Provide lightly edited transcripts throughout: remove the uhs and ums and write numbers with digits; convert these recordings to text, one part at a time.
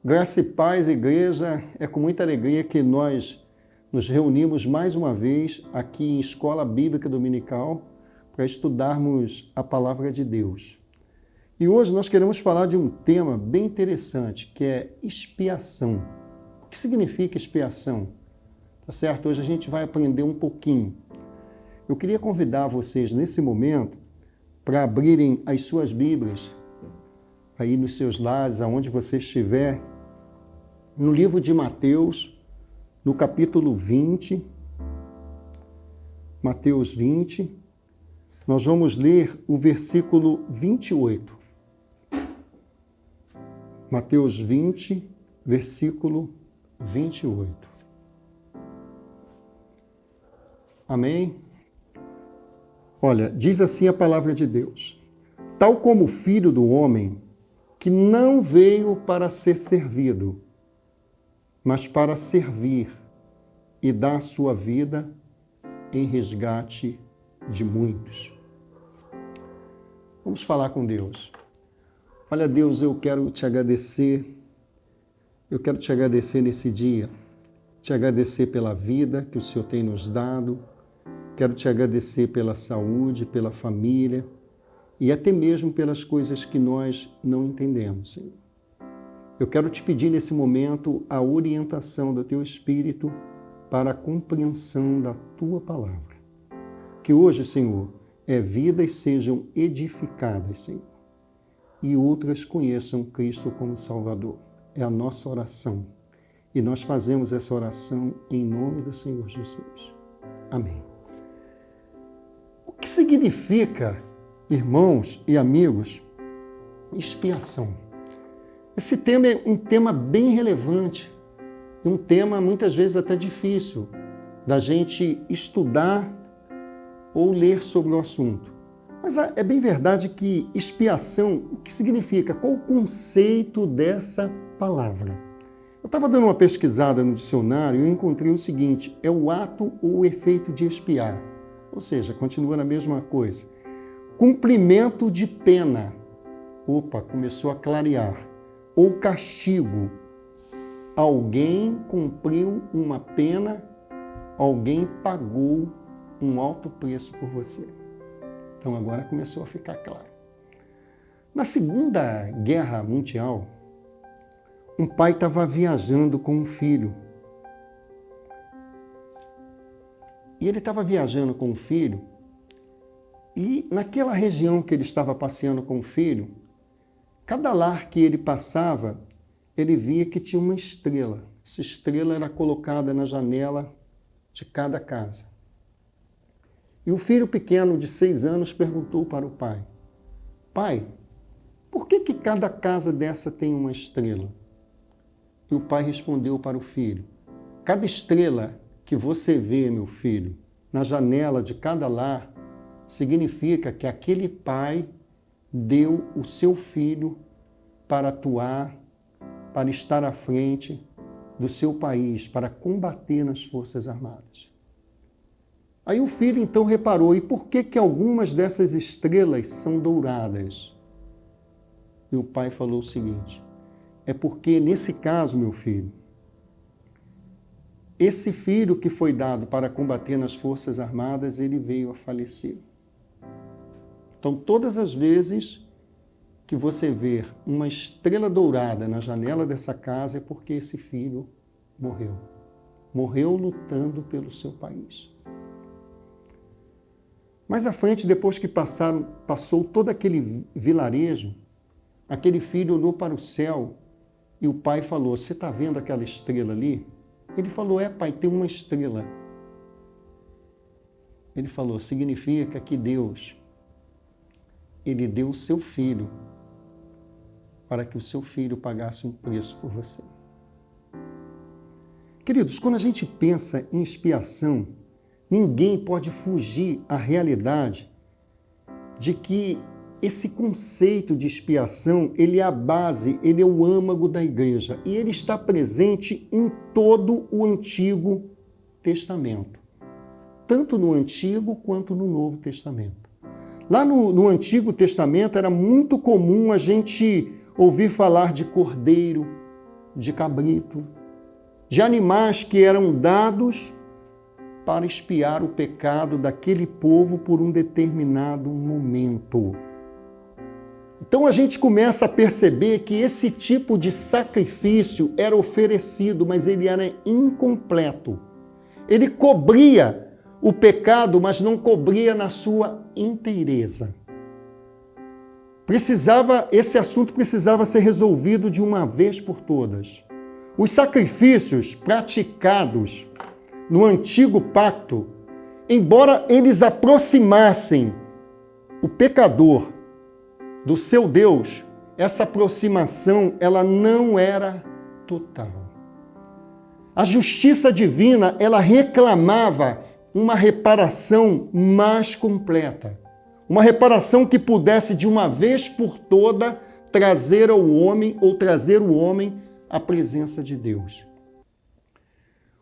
Graça e paz, igreja, é com muita alegria que nós nos reunimos mais uma vez aqui em Escola Bíblica Dominical para estudarmos a Palavra de Deus. E hoje nós queremos falar de um tema bem interessante, que é expiação. O que significa expiação? Tá certo? Hoje a gente vai aprender um pouquinho. Eu queria convidar vocês nesse momento para abrirem as suas Bíblias aí nos seus lares, aonde você estiver, no livro de Mateus, no capítulo 20, Mateus 20, nós vamos ler o versículo 28. Mateus 20, versículo 28. Amém? Olha, diz assim a palavra de Deus: tal como o Filho do Homem, que não veio para ser servido, mas para servir e dar a sua vida em resgate de muitos. Vamos falar com Deus. Olha, Deus, eu quero te agradecer nesse dia, te agradecer pela vida que o Senhor tem nos dado, quero te agradecer pela saúde, pela família, e até mesmo pelas coisas que nós não entendemos, Senhor. Eu quero te pedir nesse momento a orientação do Teu Espírito para a compreensão da Tua Palavra. Que hoje, Senhor, vidas sejam edificadas, Senhor, e outras conheçam Cristo como Salvador. É a nossa oração. E nós fazemos essa oração em nome do Senhor Jesus. Amém. O que significa, irmãos e amigos, expiação? Esse tema é um tema bem relevante, um tema muitas vezes até difícil da gente estudar ou ler sobre o assunto. Mas é bem verdade que expiação, o que significa? Qual o conceito dessa palavra? Eu estava dando uma pesquisada no dicionário e eu encontrei o seguinte: é o ato ou o efeito de expiar. Ou seja, continua na mesma coisa. Cumprimento de pena. Opa, começou a clarear. Ou castigo. Alguém cumpriu uma pena, alguém pagou um alto preço por você. Então agora começou a ficar claro. Na Segunda Guerra Mundial, um pai estava viajando com um filho. E ele estava viajando com o filho, e naquela região que ele estava passeando com o filho, cada lar que ele passava, ele via que tinha uma estrela. Essa estrela era colocada na janela de cada casa. E o filho pequeno de 6 anos perguntou para o pai: pai, por que cada casa dessa tem uma estrela? E o pai respondeu para o filho: cada estrela que você vê, meu filho, na janela de cada lar, significa que aquele pai deu o seu filho para atuar, para estar à frente do seu país, para combater nas Forças Armadas. Aí o filho então reparou: e por que algumas dessas estrelas são douradas? E o pai falou o seguinte: é porque nesse caso, meu filho, esse filho que foi dado para combater nas Forças Armadas, ele veio a falecer. Então, todas as vezes que você vê uma estrela dourada na janela dessa casa, é porque esse filho morreu. Morreu lutando pelo seu país. Mais à frente, depois que passou todo aquele vilarejo, aquele filho olhou para o céu e o pai falou: você está vendo aquela estrela ali? Ele falou: é, pai, tem uma estrela. Ele falou: significa que Deus, Ele deu o seu filho para que o seu filho pagasse um preço por você. Queridos, quando a gente pensa em expiação, ninguém pode fugir à realidade de que esse conceito de expiação, ele é a base, ele é o âmago da igreja e ele está presente em todo o Antigo Testamento, tanto no Antigo quanto no Novo Testamento. Lá no Antigo Testamento era muito comum a gente ouvir falar de cordeiro, de cabrito, de animais que eram dados para expiar o pecado daquele povo por um determinado momento. Então a gente começa a perceber que esse tipo de sacrifício era oferecido, mas ele era incompleto. Ele cobria o pecado, mas não cobria na sua inteireza. Esse assunto precisava ser resolvido de uma vez por todas. Os sacrifícios praticados no antigo pacto, embora eles aproximassem o pecador do seu Deus, essa aproximação ela não era total. A justiça divina, ela reclamava uma reparação mais completa. Uma reparação que pudesse, de uma vez por toda, trazer o homem à presença de Deus.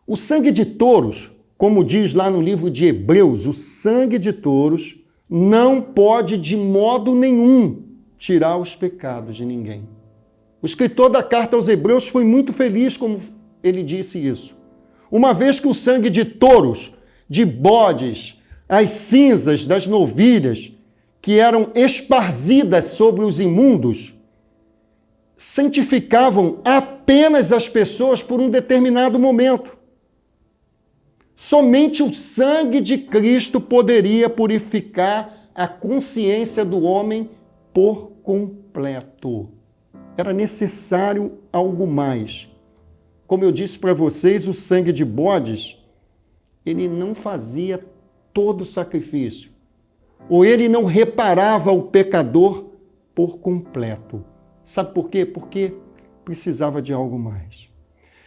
O sangue de touros, como diz lá no livro de Hebreus, o sangue de touros não pode de modo nenhum tirar os pecados de ninguém. O escritor da carta aos Hebreus foi muito feliz como ele disse isso. Uma vez que o sangue de touros, de bodes, as cinzas das novilhas, que eram esparzidas sobre os imundos, santificavam apenas as pessoas por um determinado momento. Somente o sangue de Cristo poderia purificar a consciência do homem por completo. Era necessário algo mais. Como eu disse para vocês, o sangue de bodes, ele não fazia todo o sacrifício. Ou ele não reparava o pecador por completo. Sabe por quê? Porque precisava de algo mais.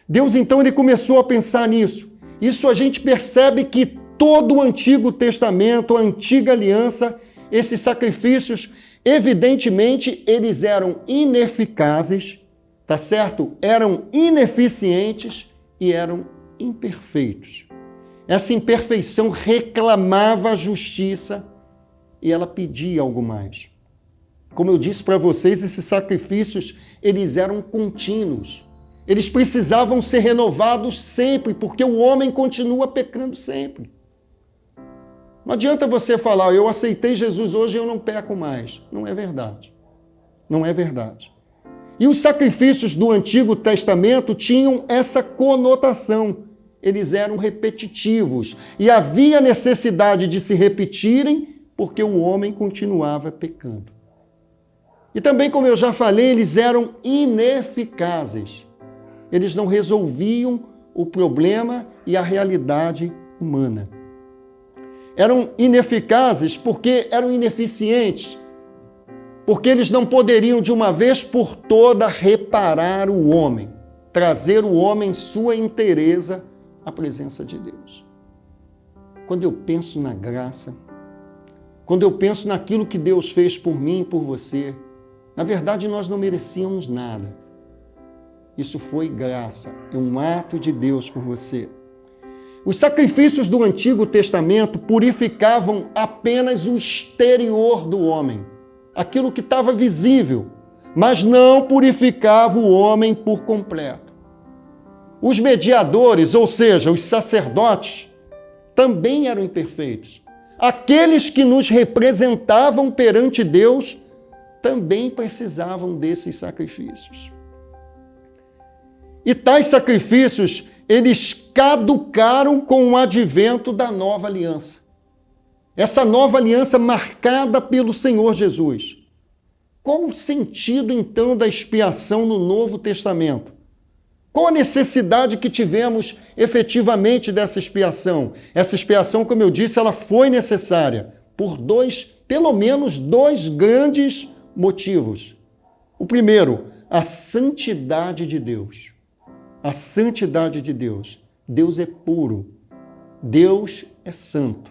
Deus, então, ele começou a pensar nisso. Isso a gente percebe que todo o Antigo Testamento, a Antiga Aliança, esses sacrifícios, evidentemente, eles eram ineficazes, tá certo? Eram ineficientes e eram imperfeitos. Essa imperfeição reclamava a justiça e ela pedia algo mais. Como eu disse para vocês, esses sacrifícios, eles eram contínuos. Eles precisavam ser renovados sempre, porque o homem continua pecando sempre. Não adianta você falar, eu aceitei Jesus hoje e eu não peco mais. Não é verdade. Não é verdade. E os sacrifícios do Antigo Testamento tinham essa conotação. Eles eram repetitivos. E havia necessidade de se repetirem, porque o homem continuava pecando. E também, como eu já falei, eles eram ineficazes. Eles não resolviam o problema e a realidade humana. Eram ineficazes porque eram ineficientes, porque eles não poderiam de uma vez por toda reparar o homem, trazer o homem em sua inteireza à presença de Deus. Quando eu penso na graça, quando eu penso naquilo que Deus fez por mim e por você, na verdade nós não merecíamos nada. Isso foi graça, é um ato de Deus por você. Os sacrifícios do Antigo Testamento purificavam apenas o exterior do homem, aquilo que estava visível, mas não purificava o homem por completo. Os mediadores, ou seja, os sacerdotes, também eram imperfeitos. Aqueles que nos representavam perante Deus também precisavam desses sacrifícios. E tais sacrifícios, eles caducaram com o advento da nova aliança. Essa nova aliança marcada pelo Senhor Jesus. Qual o sentido, então, da expiação no Novo Testamento? Qual a necessidade que tivemos efetivamente dessa expiação? Essa expiação, como eu disse, ela foi necessária por pelo menos dois grandes motivos. O primeiro, a santidade de Deus. A santidade de Deus. Deus é puro. Deus é santo.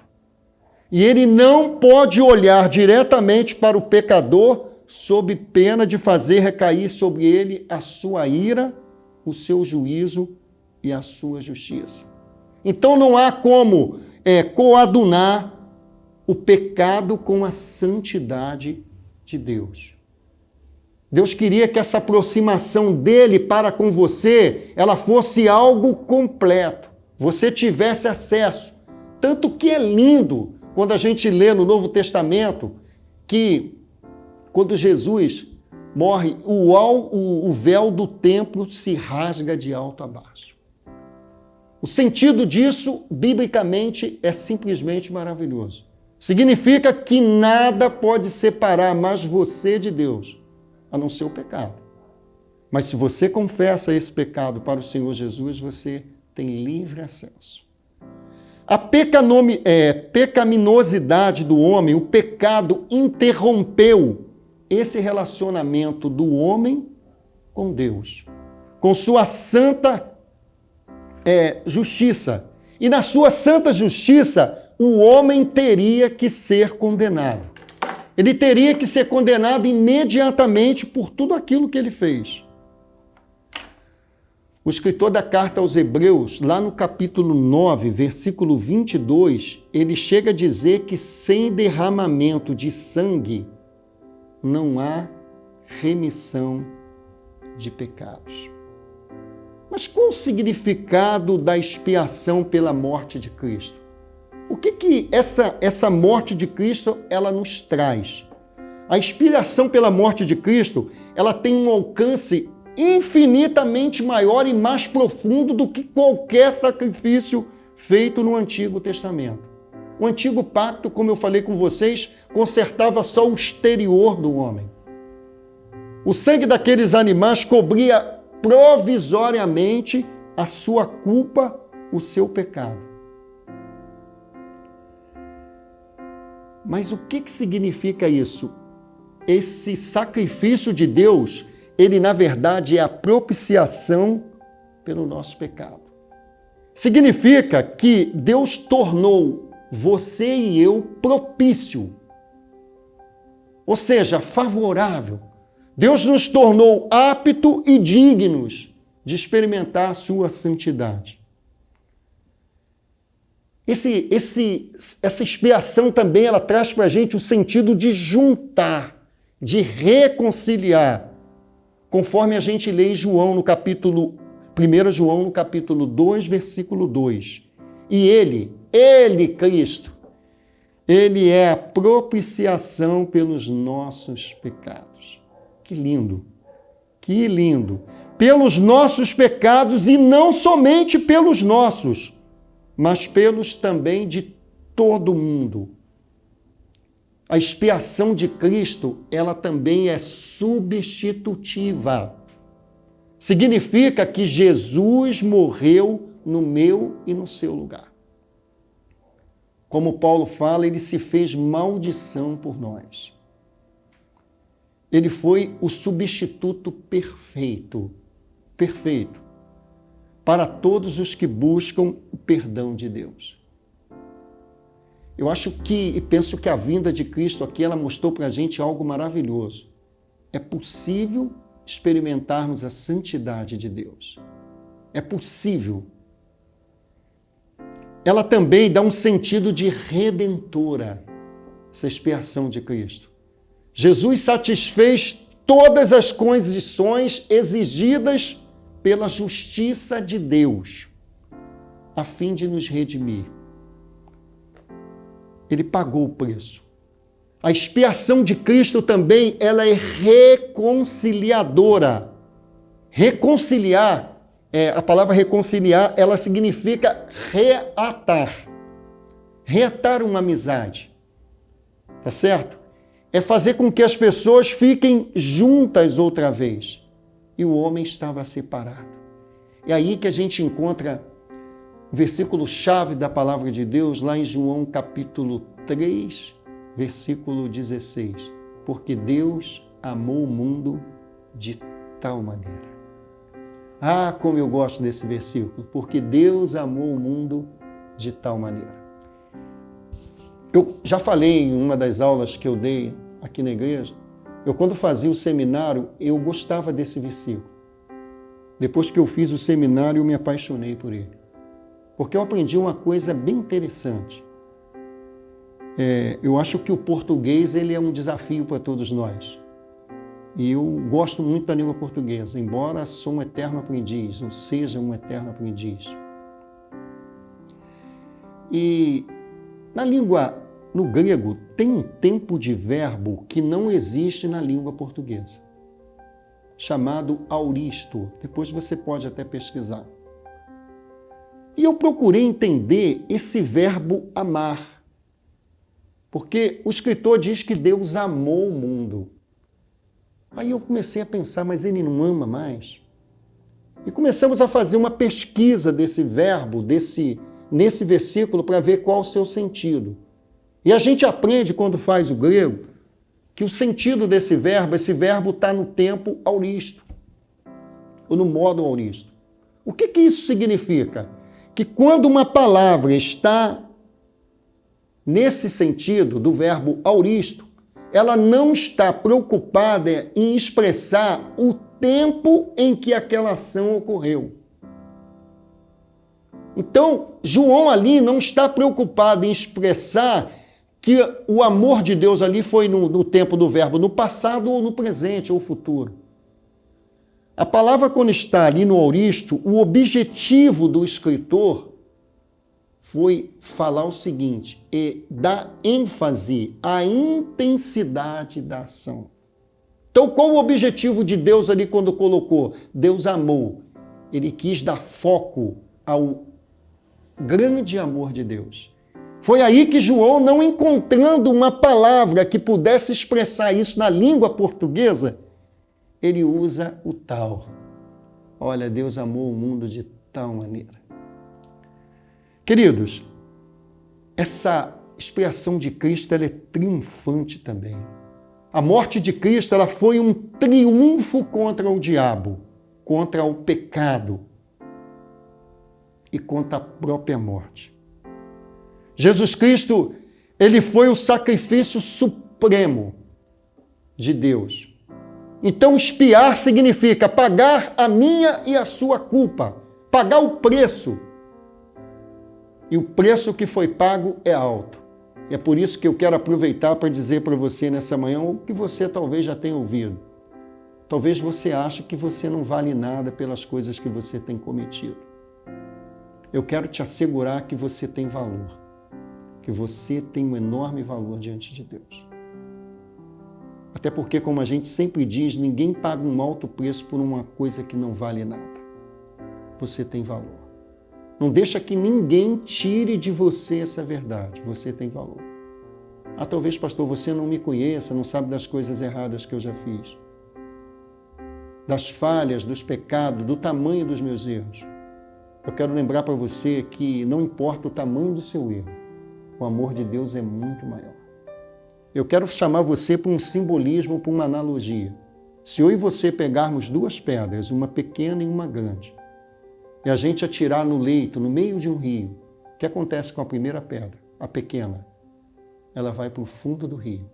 E ele não pode olhar diretamente para o pecador sob pena de fazer recair sobre ele a sua ira, o seu juízo e a sua justiça. Então não há como coadunar o pecado com a santidade de Deus. Deus queria que essa aproximação dele para com você, ela fosse algo completo. Você tivesse acesso. Tanto que é lindo quando a gente lê no Novo Testamento que quando Jesus morre, o véu do templo se rasga de alto a baixo. O sentido disso, biblicamente, é simplesmente maravilhoso. Significa que nada pode separar mais você de Deus, a não ser o pecado. Mas se você confessa esse pecado para o Senhor Jesus, você tem livre acesso. A pecaminosidade do homem, o pecado interrompeu esse relacionamento do homem com Deus, com sua santa justiça. E na sua santa justiça, o homem teria que ser condenado. Ele teria que ser condenado imediatamente por tudo aquilo que ele fez. O escritor da carta aos Hebreus, lá no capítulo 9, versículo 22, ele chega a dizer que sem derramamento de sangue não há remissão de pecados. Mas qual o significado da expiação pela morte de Cristo? O que essa morte de Cristo ela nos traz? A expiação pela morte de Cristo, ela tem um alcance infinitamente maior e mais profundo do que qualquer sacrifício feito no Antigo Testamento. O Antigo Pacto, como eu falei com vocês, consertava só o exterior do homem. O sangue daqueles animais cobria provisoriamente a sua culpa, o seu pecado. Mas o que significa isso? Esse sacrifício de Deus, ele na verdade é a propiciação pelo nosso pecado. Significa que Deus tornou você e eu propício, ou seja, favorável. Deus nos tornou apto e dignos de experimentar a sua santidade. Essa expiação também ela traz para a gente o sentido de juntar, de reconciliar, conforme a gente lê em João no capítulo 1 João no capítulo 2, versículo 2. E ele, Cristo, ele é a propiciação pelos nossos pecados. Que lindo, que lindo. Pelos nossos pecados e não somente pelos nossos, mas pelos também de todo mundo. A expiação de Cristo, ela também é substitutiva. Significa que Jesus morreu no meu e no seu lugar. Como Paulo fala, ele se fez maldição por nós. Ele foi o substituto perfeito, para todos os que buscam o perdão de Deus. Eu penso que a vinda de Cristo aqui, ela mostrou para a gente algo maravilhoso. É possível experimentarmos a santidade de Deus. É possível. Ela também dá um sentido de redentora, essa expiação de Cristo. Jesus satisfez todas as condições exigidas pela justiça de Deus, a fim de nos redimir. Ele pagou o preço. A expiação de Cristo também, ela é reconciliadora. Reconciliar, a palavra reconciliar, ela significa reatar. Reatar uma amizade. Tá certo? É fazer com que as pessoas fiquem juntas outra vez. E o homem estava separado. É aí que a gente encontra o versículo-chave da palavra de Deus, lá em João capítulo 3, versículo 16. Porque Deus amou o mundo de tal maneira. Ah, como eu gosto desse versículo. Porque Deus amou o mundo de tal maneira. Eu já falei em uma das aulas que eu dei aqui na igreja, quando fazia o seminário, eu gostava desse versículo. Depois que eu fiz o seminário, eu me apaixonei por ele. Porque eu aprendi uma coisa bem interessante. Eu acho que o português ele é um desafio para todos nós. E eu gosto muito da língua portuguesa, embora sou um eterno aprendiz, ou seja um eterno aprendiz. E no grego, tem um tempo de verbo que não existe na língua portuguesa, chamado auristo. Depois você pode até pesquisar. E eu procurei entender esse verbo amar, porque o escritor diz que Deus amou o mundo. Aí eu comecei a pensar, mas ele não ama mais? E começamos a fazer uma pesquisa desse verbo, nesse versículo, para ver qual o seu sentido. E a gente aprende, quando faz o grego, que o sentido desse verbo, esse verbo está no tempo auristo, ou no modo auristo. O que isso significa? Que quando uma palavra está nesse sentido do verbo auristo, ela não está preocupada em expressar o tempo em que aquela ação ocorreu. Então, João ali não está preocupado em expressar que o amor de Deus ali foi no tempo do verbo, no passado ou no presente ou futuro. A palavra, quando está ali no auristo, o objetivo do escritor foi falar o seguinte, e dar ênfase à intensidade da ação. Então, qual o objetivo de Deus ali quando colocou? Deus amou. Ele quis dar foco ao grande amor de Deus. Foi aí que João, não encontrando uma palavra que pudesse expressar isso na língua portuguesa, ele usa o tal. Olha, Deus amou o mundo de tal maneira. Queridos, essa expiação de Cristo ela é triunfante também. A morte de Cristo ela foi um triunfo contra o diabo, contra o pecado e contra a própria morte. Jesus Cristo, ele foi o sacrifício supremo de Deus. Então, expiar significa pagar a minha e a sua culpa, pagar o preço. E o preço que foi pago é alto. É por isso que eu quero aproveitar para dizer para você nessa manhã o que você talvez já tenha ouvido. Talvez você ache que você não vale nada pelas coisas que você tem cometido. Eu quero te assegurar que você tem valor, que você tem um enorme valor diante de Deus. Até porque, como a gente sempre diz, ninguém paga um alto preço por uma coisa que não vale nada. Você tem valor. Não deixa que ninguém tire de você essa verdade. Você tem valor. Ah, talvez, pastor, você não me conheça, não sabe das coisas erradas que eu já fiz. Das falhas, dos pecados, do tamanho dos meus erros. Eu quero lembrar para você que não importa o tamanho do seu erro, o amor de Deus é muito maior. Eu quero chamar você para um simbolismo, para uma analogia. Se eu e você pegarmos duas pedras, uma pequena e uma grande, e a gente atirar no leito, no meio de um rio, o que acontece com a primeira pedra, a pequena? Ela vai para o fundo do rio.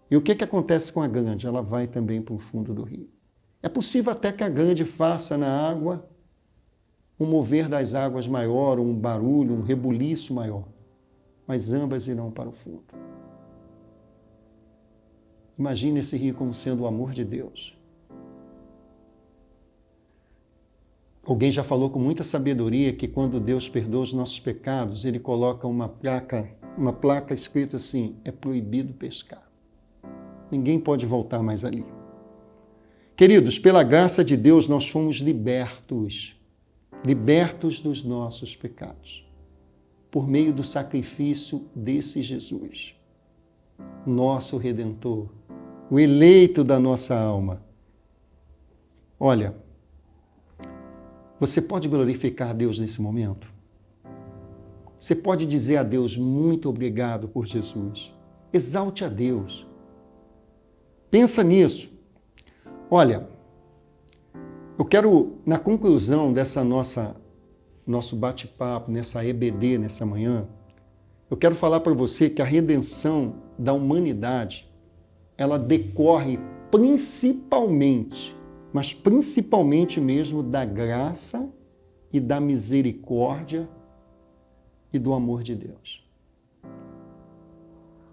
E o que acontece com a grande? Ela vai também para o fundo do rio. É possível até que a grande faça na água um mover das águas maior, um barulho, um rebuliço maior, mas ambas irão para o fundo. Imagine esse rio como sendo o amor de Deus. Alguém já falou com muita sabedoria que quando Deus perdoa os nossos pecados, Ele coloca uma placa escrita assim, é proibido pescar. Ninguém pode voltar mais ali. Queridos, pela graça de Deus nós fomos libertos dos nossos pecados, por meio do sacrifício desse Jesus, nosso Redentor, o eleito da nossa alma. Olha, você pode glorificar a Deus nesse momento? Você pode dizer a Deus, muito obrigado por Jesus. Exalte a Deus. Pensa nisso. Olha, eu quero, na conclusão dessa nosso bate-papo, nessa EBD, nessa manhã, eu quero falar para você que a redenção da humanidade, ela decorre principalmente, mas principalmente mesmo da graça e da misericórdia e do amor de Deus.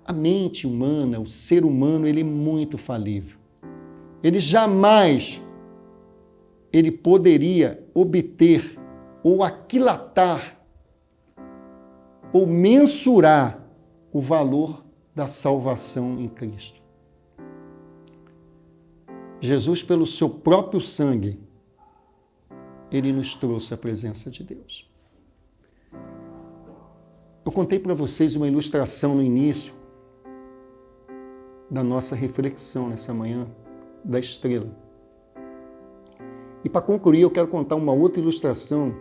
A mente humana, o ser humano, ele é muito falível. ele jamais ele poderia obter ou aquilatar ou mensurar o valor da salvação em Cristo. Jesus, pelo seu próprio sangue, ele nos trouxe a presença de Deus. Eu contei para vocês uma ilustração no início da nossa reflexão nessa manhã, da estrela. E para concluir, eu quero contar uma outra ilustração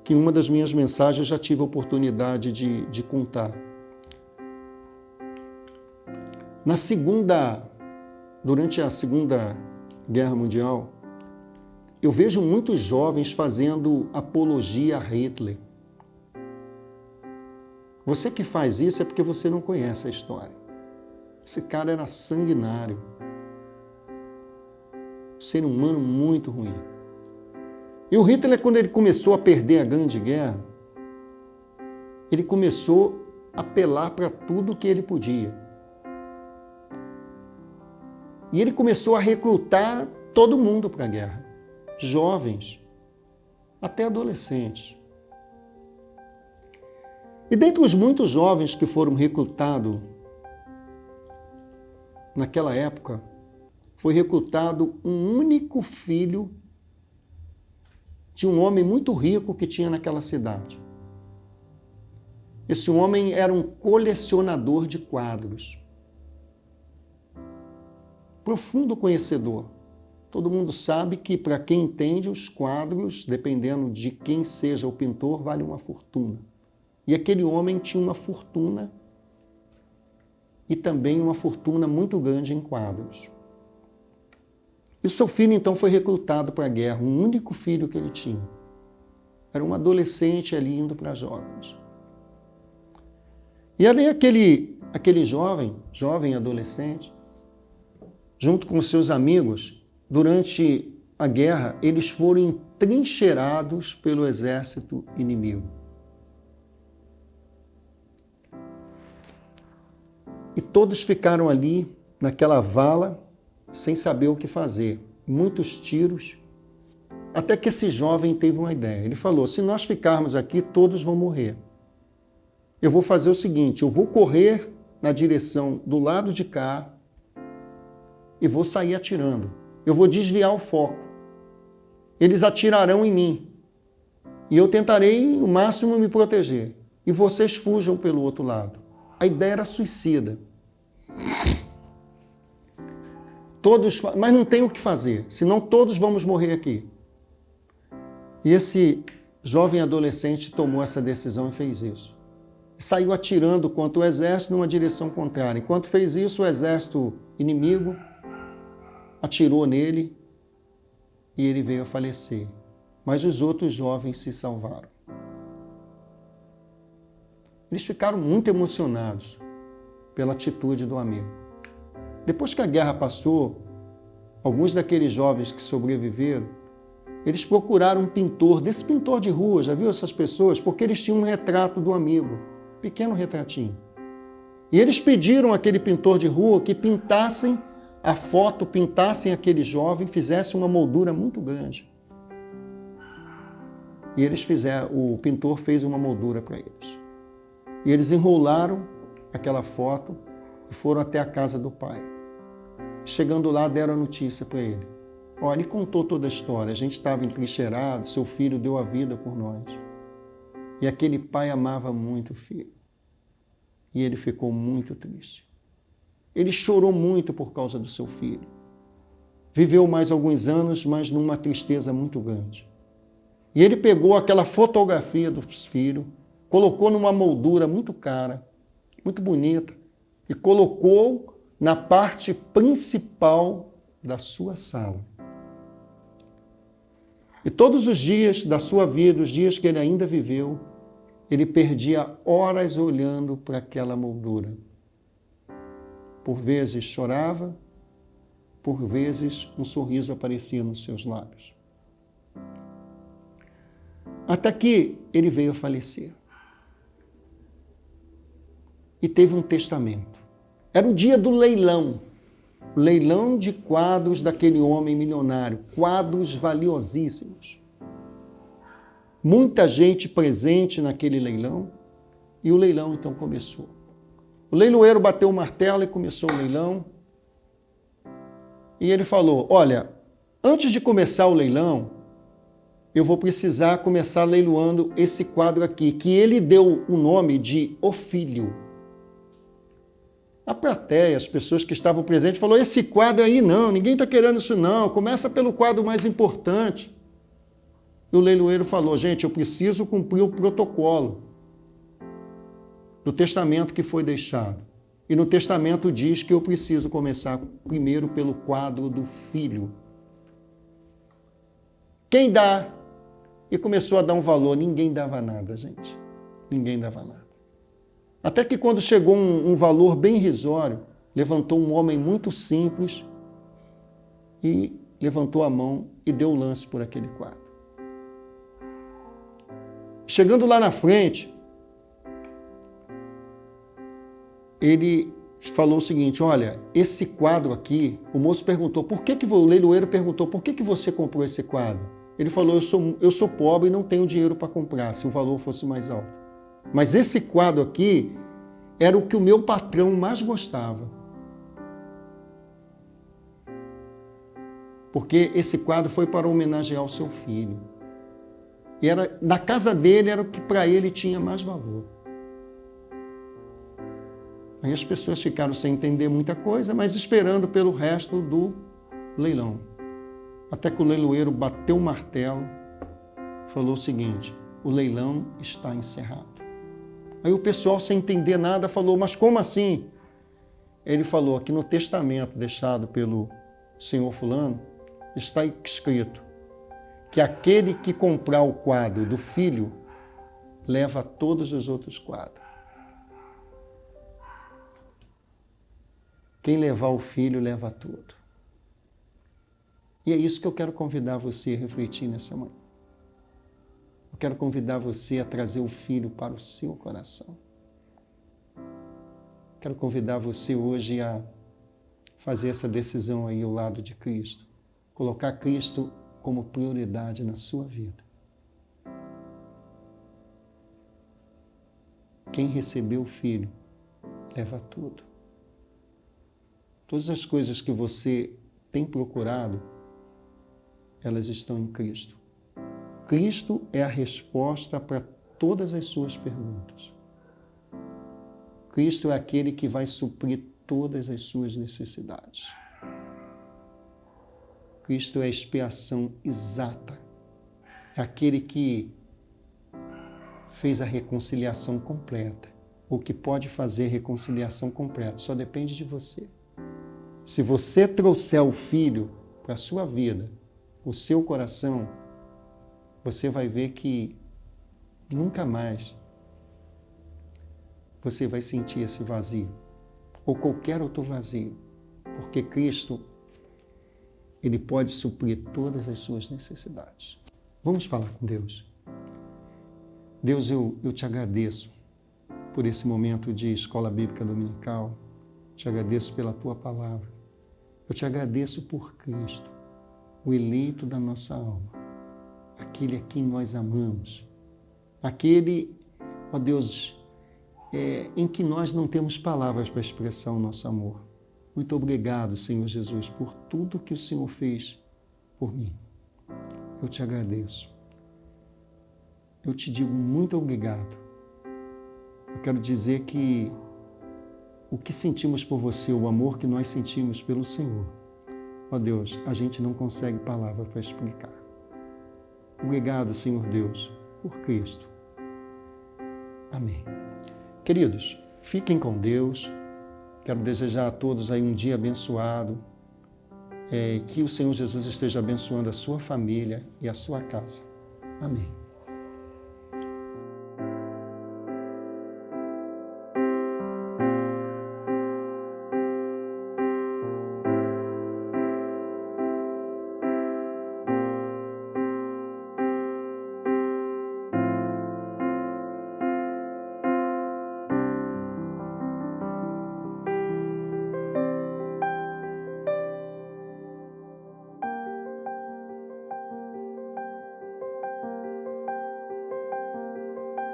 que em uma das minhas mensagens eu já tive a oportunidade de contar. Durante a Segunda Guerra Mundial, eu vejo muitos jovens fazendo apologia a Hitler. Você que faz isso é porque você não conhece a história. Esse cara era sanguinário. Ser humano muito ruim. E o Hitler, quando ele começou a perder a Grande Guerra, ele começou a apelar para tudo que ele podia. E ele começou a recrutar todo mundo para a guerra. Jovens, até adolescentes. E dentre os muitos jovens que foram recrutados naquela época, foi recrutado um único filho de um homem muito rico que tinha naquela cidade. Esse homem era um colecionador de quadros. Profundo conhecedor. Todo mundo sabe que, para quem entende, os quadros, dependendo de quem seja o pintor, vale uma fortuna. E aquele homem tinha uma fortuna e também uma fortuna muito grande em quadros. E o seu filho, então, foi recrutado para a guerra, um único filho que ele tinha. Era um adolescente ali indo para jovens. E ali aquele jovem adolescente, junto com seus amigos, durante a guerra, eles foram entrincheirados pelo exército inimigo. E todos ficaram ali, naquela vala, sem saber o que fazer. Muitos tiros. Até que esse jovem teve uma ideia. Ele falou, se nós ficarmos aqui, todos vão morrer. Eu vou fazer o seguinte, eu vou correr na direção do lado de cá e vou sair atirando. Eu vou desviar o foco. Eles atirarão em mim. E eu tentarei, o máximo, me proteger. E vocês fujam pelo outro lado. A ideia era suicida. Mas não tem o que fazer, senão todos vamos morrer aqui. E esse jovem adolescente tomou essa decisão e fez isso. Saiu atirando contra o exército numa direção contrária. Enquanto fez isso, o exército inimigo atirou nele e ele veio a falecer. Mas os outros jovens se salvaram. Eles ficaram muito emocionados pela atitude do amigo. Depois que a guerra passou, alguns daqueles jovens que sobreviveram, eles procuraram um pintor, desse pintor de rua, já viu essas pessoas? Porque eles tinham um retrato do amigo, um pequeno retratinho. E eles pediram àquele pintor de rua que pintassem a foto, pintassem aquele jovem, fizessem uma moldura muito grande. E o pintor fez uma moldura para eles. E eles enrolaram aquela foto e foram até a casa do pai. Chegando lá, deram a notícia para ele. Olha, ele contou toda a história. A gente estava entrincheirado, seu filho deu a vida por nós. E aquele pai amava muito o filho. E ele ficou muito triste. Ele chorou muito por causa do seu filho. Viveu mais alguns anos, mas numa tristeza muito grande. E ele pegou aquela fotografia dos filhos, colocou numa moldura muito cara, muito bonita, e colocou na parte principal da sua sala. E todos os dias da sua vida, os dias que ele ainda viveu, ele perdia horas olhando para aquela moldura. Por vezes chorava, por vezes um sorriso aparecia nos seus lábios. Até que ele veio a falecer. E teve um testamento. Era o dia do leilão. Leilão de quadros daquele homem milionário, quadros valiosíssimos. Muita gente presente naquele leilão, e o leilão então começou. O leiloeiro bateu o martelo e começou o leilão. E ele falou, olha, antes de começar o leilão, eu vou precisar começar leiloando esse quadro aqui, que ele deu o nome de O Filho. A plateia, as pessoas que estavam presentes, falou, esse quadro aí não, ninguém está querendo isso não, começa pelo quadro mais importante. E o leiloeiro falou, gente, eu preciso cumprir o protocolo do testamento que foi deixado. E no testamento diz que eu preciso começar primeiro pelo quadro do filho. Quem dá? E começou a dar um valor. Ninguém dava nada, gente. Ninguém dava nada. Até que quando chegou um valor bem irrisório, levantou um homem muito simples e levantou a mão e deu o lance por aquele quadro. Chegando lá na frente, ele falou o seguinte, olha, esse quadro aqui, o moço perguntou, o leiloeiro perguntou, por que você comprou esse quadro? Ele falou, eu sou pobre e não tenho dinheiro para comprar, se o valor fosse mais alto. Mas esse quadro aqui era o que o meu patrão mais gostava. Porque esse quadro foi para homenagear o seu filho. E na casa dele era o que para ele tinha mais valor. Aí as pessoas ficaram sem entender muita coisa, mas esperando pelo resto do leilão. Até que o leiloeiro bateu o martelo, falou o seguinte, o leilão está encerrado. Aí o pessoal, sem entender nada, falou, mas como assim? Ele falou, aqui no testamento deixado pelo senhor fulano, está escrito que aquele que comprar o quadro do filho, leva todos os outros quadros. Quem levar o filho, leva tudo. E é isso que eu quero convidar você a refletir nessa manhã. Eu quero convidar você a trazer o filho para o seu coração. Quero convidar você hoje a fazer essa decisão aí ao lado de Cristo. Colocar Cristo como prioridade na sua vida. Quem recebeu o filho, leva tudo. Todas as coisas que você tem procurado, elas estão em Cristo. Cristo é a resposta para todas as suas perguntas. Cristo é aquele que vai suprir todas as suas necessidades. Cristo é a expiação exata. É aquele que fez a reconciliação completa. Ou que pode fazer reconciliação completa. Só depende de você. Se você trouxer o Filho para a sua vida, o seu coração, você vai ver que nunca mais você vai sentir esse vazio, ou qualquer outro vazio, porque Cristo, Ele pode suprir todas as suas necessidades. Vamos falar com Deus. Deus, eu te agradeço por esse momento de escola bíblica dominical, te agradeço pela Tua palavra, eu te agradeço por Cristo, o eleito da nossa alma, aquele a quem nós amamos, aquele, ó Deus, em que nós não temos palavras para expressar o nosso amor. Muito obrigado, Senhor Jesus, por tudo que o Senhor fez por mim. Eu te agradeço. Eu te digo muito obrigado. Eu quero dizer que o que sentimos por você, o amor que nós sentimos pelo Senhor, ó Deus, a gente não consegue palavras para explicar. Obrigado, Senhor Deus, por Cristo. Amém. Queridos, fiquem com Deus. Quero desejar a todos aí um dia abençoado. Que o Senhor Jesus esteja abençoando a sua família e a sua casa. Amém.